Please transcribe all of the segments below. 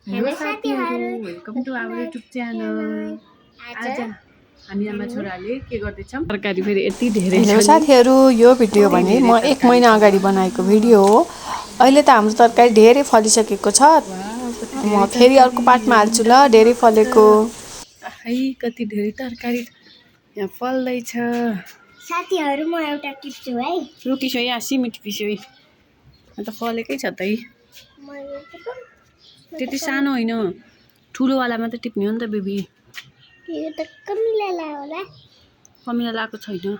Hello साथीहरु, welcome to our YouTube channel. आज हामी आमा छोराले के गर्दैछौं? तरकारी फेरि यति धेरै छ। हेलो साथीहरु, यो भिडियो भने म 1 महिना अगाडि बनाएको भिडियो हो। अहिले त हाम्रो तरकारी धेरै फलिसकेको छ। म फेरि अर्को पार्टमा हाल्छु ल, धेरै फलेको। है कति धेरै तरकारी यहाँ फल्दै छ। साथीहरु म एउटा टिप्छु है। रुकिसो यहाँ सिमी टिपिसो। अन्त फलेकै छ त है। त्यति सानो होइन, ठुलो वाला मात्र टिप्ने हो नि त बेबी। यो त कमिला होला। कमिला लाको छैन।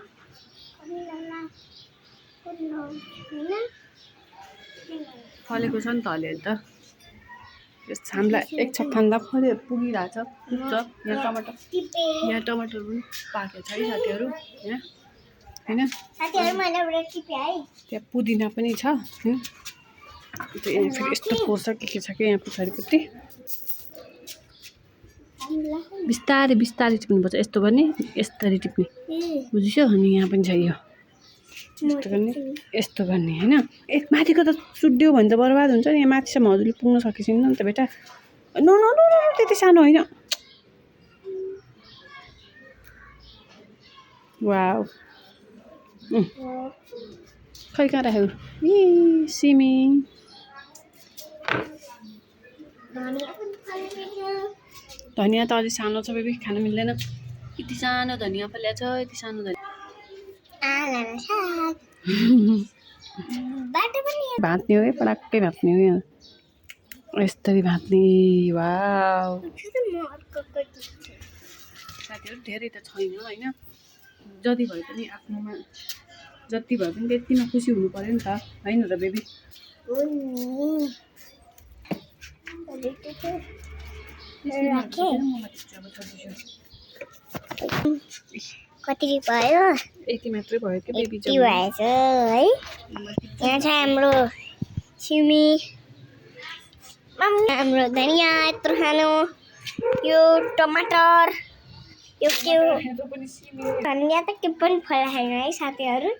फलेको छ नि त अलिअलि त। यस छाम्ला एक छक खान्दा फले पुगिरहेछ। पुग्छ। यहाँ टमाटर पनि पाकेको छ है साथीहरु। यहाँ हैन साथीहरु मैले एउटा टिपे है। त्यहाँ पुदिना पनि छ। यहाँ फेरि यस्तो पोर्छ के छ कि यहाँ पछाडिपट्टि। बिस्तारै बिस्तारै टिप्नुपर्छ। यस्तो गर्ने, यस्तरी टिप्ने। बुझिसो? अनि यहाँ पनि छ यो। यस्तो गर्ने, यस्तो गर्ने हैन। एक माथिको त सुड्यो भने त बर्बाद हुन्छ नि। यहाँ माथिसम्म हजुरले पुग्न सकेछिन् नि त बेटा। नो नो नो त्यति सानो होइन। वाउ। खै कहाँ राख्यौ? सिमी। धनिया त अलि सानो छ बेबी, खान मिल्दैन। यति सानो धनिया फल्या छ, यति सानो धनिया। भाँच्ने हो है, पडाक्कै भाँच्ने हो यहाँ। यस्तरी भाँच्ने। वाउ। साथीहरु धेरै त छैन हैन। जति भए पनि आफ्नोमा जति भए पनि त्यतिमा खुसी हुनु पर्यो नि त, हैन र बेबी? कति भयो? यति मात्रै भयो के बेबी? यति भएछ है। यहाँ छ हाम्रो सिमी, हाम्रो धनिया यत्रो खानु, यो टमाटर, यो के हो? धनिया त के पनि फला छैन है साथीहरु।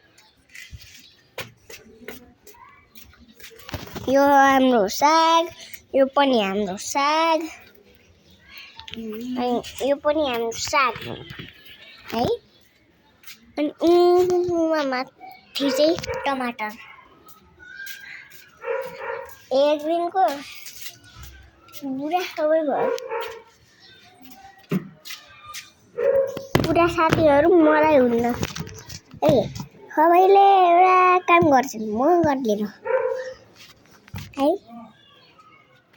यो हाम्रो साग, यो पनि हाम्रो साग, अनि यो पनि हाम्रो साग है। अनि माथि चाहिँ टमाटर। एक दिनको बुढा सबै भयो। बुढा साथीहरु मलाई हुन्न है। सबैले एउटा काम गर्छन्, म गर्दिन है।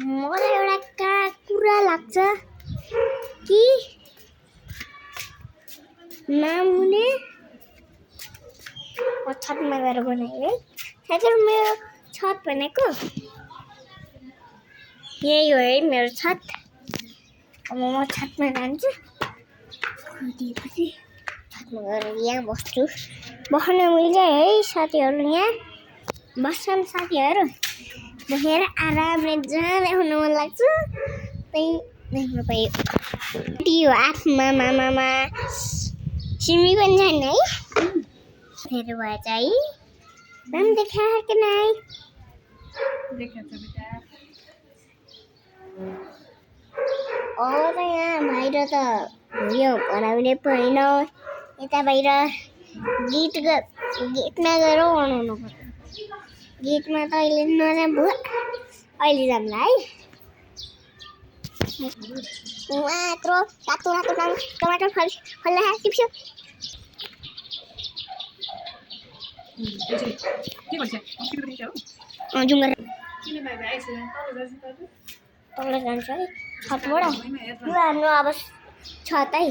मलाई एउटा कुरा लाग्छ कि मामुले म छतमा गएर बनाएँ है। साथीहरु मेरो छत भनेको यही हो है मेरो छत। अब म छतमा जान्छु। छतमा गएर यहाँ बस्छु। बस्न मिल्छ है साथीहरु। यहाँ बस्छन् साथीहरु। बसेर आरामले जहाँ देख्न मन लाग्छ त्यही देख्न पाइयो। यो आफमा मामामा सिमी पनि छैन है। फेरि भएछ है। नाम देखा कि नै? देखेछ बेटा। अब त यहाँ बाहिर त यो बनाउने छैन। यता बाहिर गेटमा गएर बनाउनु पर्छ। गेटमा त अहिले नजाऊँ भयो। अहिले जाउँला है। यत्रो रातो रातो टमाटर फल्ला टिप्छु। के भन्छ? जुम गरेर किन बाहिर आइछ? तल जान्छ है छतबाट। यो हाम्रो अब छत है।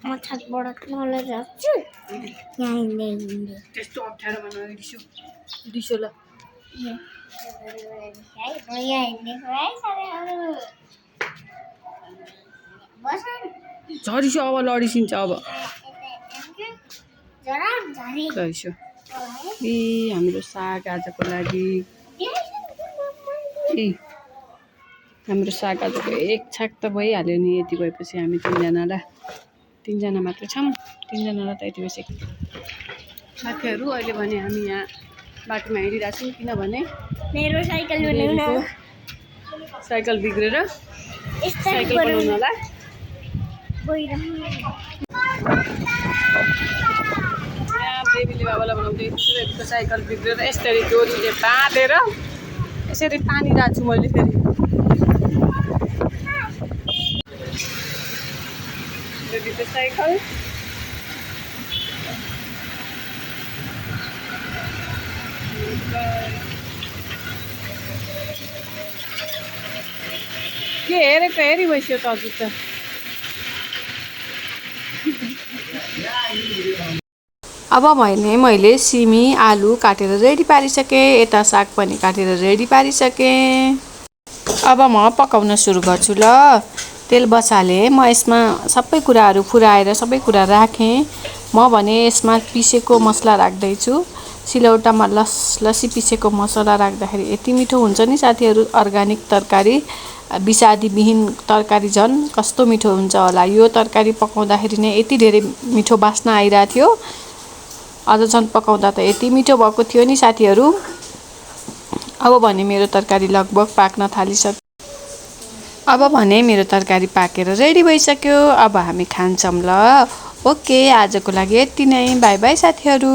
म छतबाट तल जान्छु। यहाँ हिँड्दै त्यस्तो अप्ठ्यारोमा नहिँडिसो। दिसो ल। यहाँ हिँडेको है साथीहरु। झरिसो अब लडिसिन्छ अब। झरिसो। हाम्रो साग आजको लागि। हाम्रो साग आजको एक छाक त भइहाल्यो नि। यति भएपछि हामी तीनजना मात्र छौँ। तीनजनालाई त यति भइसक्यो। साथीहरु अहिले भने हामी यहाँ बाटोमा हिँडिरहेछौँ किनभने मेरो साइकल साइकल बिग्रेर यस्तै साइकल बनाउनु होला। यहाँ बेबीले बाबालाई बनाउँदै बेबीको साइकल बिग्रेर यसरी डोरीले बाँधेर यसरी पानी राख्छु मैले फेरि। बेबीको साइकल के हेरेको हेरी बस्यो त हजुर त। अब मैले सिमी आलु काटेर रेडी पारिसकेँ। यता साग पनि काटेर रेडी पारिसकेँ। अब म पकाउन सुरु गर्छु ल। तेल बसालेँ। म यसमा सबै कुराहरू फुराएर सबै कुरा राखेँ। म भने यसमा पिसेको मसला राख्दैछु। सिलौटामा लसी पिसेको मसला राख्दाखेरि यति मिठो हुन्छ नि साथीहरू। अर्ग्यानिक तरकारी, विषादीविहीन तरकारी झन् कस्तो मिठो हुन्छ होला। यो तरकारी पकाउँदाखेरि नै यति धेरै मिठो बास्ना आइरहेको थियो। अझ झन् पकाउँदा त यति मिठो भएको थियो नि साथीहरू। अब भने मेरो तरकारी लगभग पाक्न थालिसक्यो। अब भने मेरो तरकारी पाकेर रेडी भइसक्यो। अब हामी खान्छौँ ल। ओके, आजको लागि यति नै। बाई बाई साथीहरू।